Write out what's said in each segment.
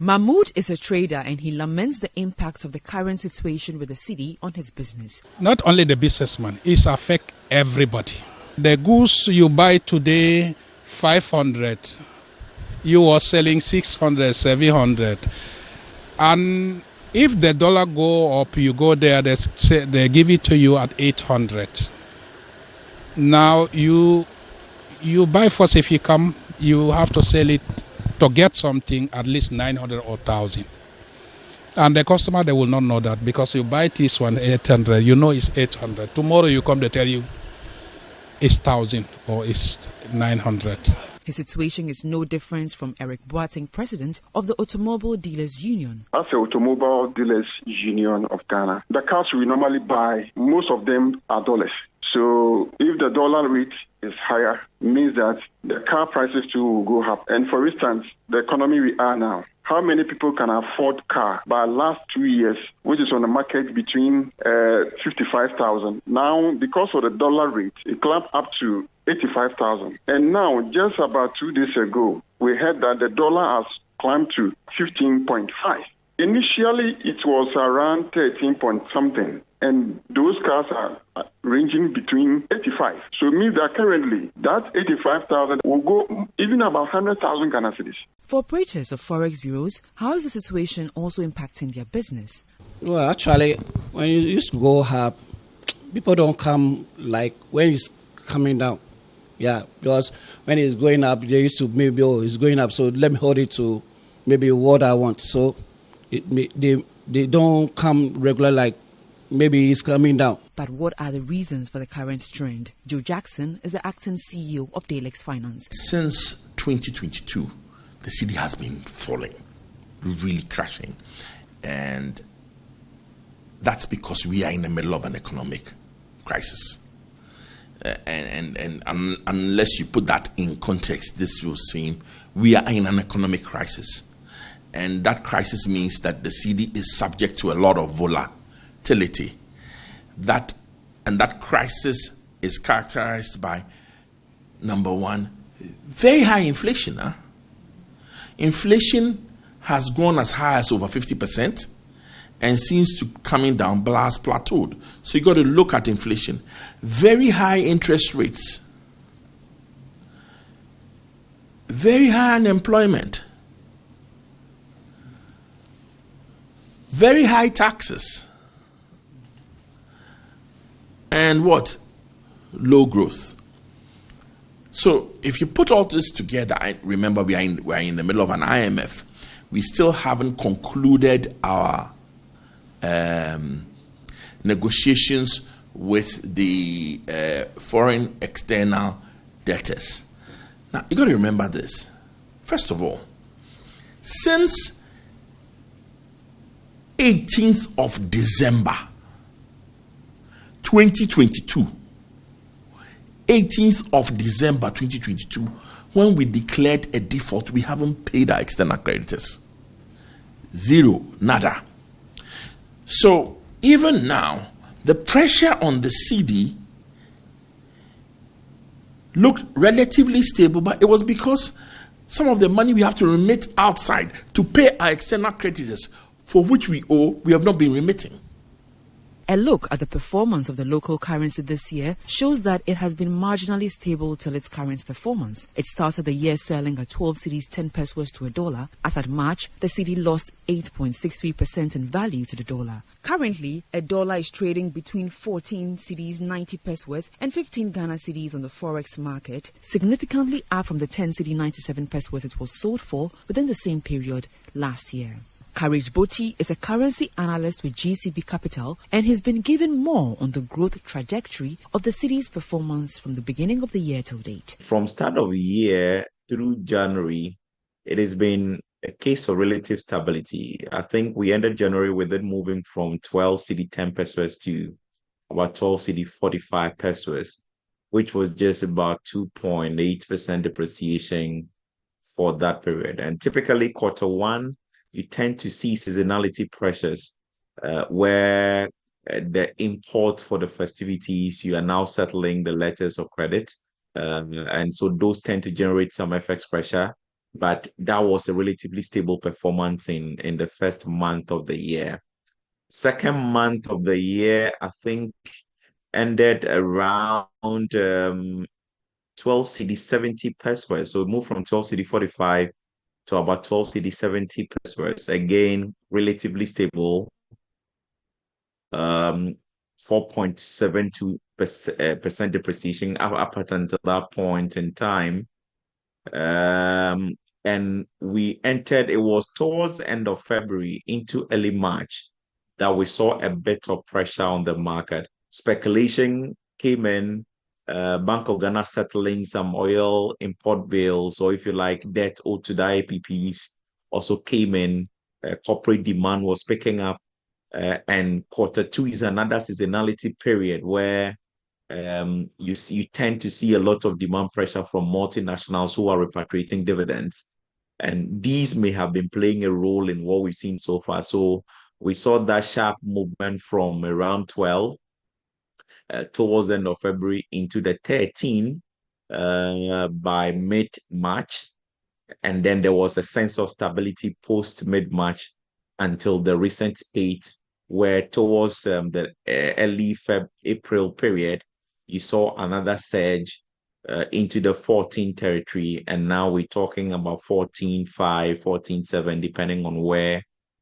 Mahmood is a trader and he laments the impact of the current situation with the city on his business. Not only the businessman, it affects everybody. The goods you buy today, 500, you are selling 600, 700. And if the dollar go up, you go there, they give it to you at 800. Now you buy first, if you come, you have to sell it to get something at least 900 or 1,000. And the customer, they will not know that because you buy this one 800, you know it's 800. Tomorrow you come, they tell you it's 1,000 or it's 900. His situation is no different from Eric Boateng, president of the Automobile Dealers Union. As the Automobile Dealers Union of Ghana, the cars we normally buy, most of them are dollars. So if the dollar rate is higher, means that the car prices too will go up. And for instance, the economy we are now, how many people can afford car? By last 2 years, which is on the market between 55,000. Now, because of the dollar rate, it climbed up to 85,000. And now, just about 2 days ago, we heard that the dollar has climbed to 15.5. Initially, it was around 13 point something. And those cars are ranging between 85. So it means that currently, that 85,000 will go even about 100,000 Ghana cedis. For operators of forex bureaus, how is the situation also impacting their business? Well, actually, when you used to go up, people don't come like when it's coming down. Yeah, because when it's going up, they used to maybe, it's going up, so let me hold it to maybe what I want. So they don't come regular like maybe it's coming down. But what are the reasons for the current trend? Joe Jackson is the acting CEO of Dalex Finance. Since 2022, the city has been falling, really crashing. And that's because we are in the middle of an economic crisis. And unless you put that in context, this will seem we are in an economic crisis. And that crisis means that the city is subject to a lot of volatility. That crisis is characterized by, number one, very high inflation. Inflation has gone as high as over 50% and seems to coming down, but has plateaued. So you got to look at inflation. Very high interest rates, very high unemployment, very high taxes, and what? Low growth. So if you put all this together, remember we are in the middle of an IMF. We still haven't concluded our negotiations with the foreign external debtors. Now, you got to remember this. First of all, since 18th of December 2022, 18th of December 2022, when we declared a default, we haven't paid our external creditors. Zero, nada. So even now, the pressure on the city looked relatively stable, but it was because some of the money we have to remit outside to pay our external creditors, for which we owe, we have not been remitting. A look at the performance of the local currency this year shows that it has been marginally stable till its current performance. It started the year selling at 12 cedis 10 pesos to a dollar. As at March, the cedi lost 8.63% in value to the dollar. Currently, a dollar is trading between 14 cedis 90 pesos and 15 Ghana cedis on the forex market, significantly up from the 10 cedi 97 pesos it was sold for within the same period last year. Courage Boti is a currency analyst with GCB Capital, and he's been given more on the growth trajectory of the city's performance from the beginning of the year till date. From start of the year through January, it has been a case of relative stability. I think we ended January with it moving from 12 cedi 10 pesos to about 12 cedi 45 pesos, which was just about 2.8% depreciation for that period. And typically quarter one, you tend to see seasonality pressures where the import for the festivities, you are now settling the letters of credit. And so those tend to generate some FX pressure. but that was a relatively stable performance in the first month of the year. Second month of the year, I think, ended around 12 Cedi 70 pesos. So it moved from 12 Cedi 45 to about 12 Cedi 70 pesos. Again, relatively stable. 4.72% depreciation up until that point in time. And we entered, it was towards the end of February into early March that we saw a bit of pressure on the market. Speculation came in, Bank of Ghana settling some oil import bills, or if you like, debt owed to the IPPs also came in. Corporate demand was picking up. And Q2 is another seasonality period where you tend to see a lot of demand pressure from multinationals who are repatriating dividends. And these may have been playing a role in what we've seen so far. So we saw that sharp movement from around 12 towards the end of February into the 13 by mid-March. And then there was a sense of stability post mid-March until the recent spate, where towards the early April period, you saw another surge into the 14 territory. And now we're talking about 14.5, 14.7, depending on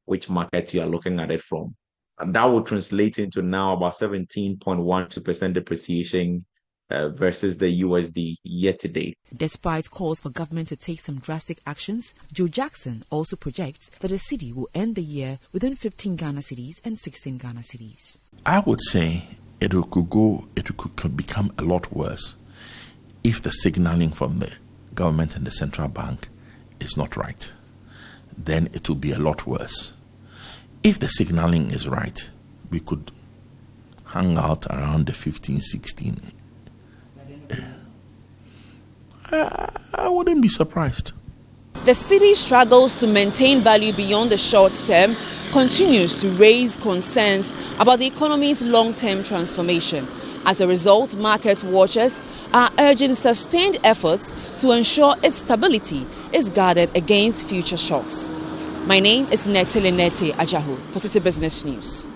which market you are looking at it from. And that would translate into now about 17.12% depreciation versus the USD year to date. Despite calls for government to take some drastic actions, Joe Jackson also projects that the cedi will end the year within 15 Ghana cedis and 16 Ghana cedis. I would say it could become a lot worse if the signaling from the government and the central bank is not right. Then it will be a lot worse. If the signaling is right, we could hang out around the 15, 16. I wouldn't be surprised. The cedi struggles to maintain value beyond the short term continues to raise concerns about the economy's long-term transformation. As a result, market watchers are urging sustained efforts to ensure its stability is guarded against future shocks. My name is Nete Ajahu for Citi Business News.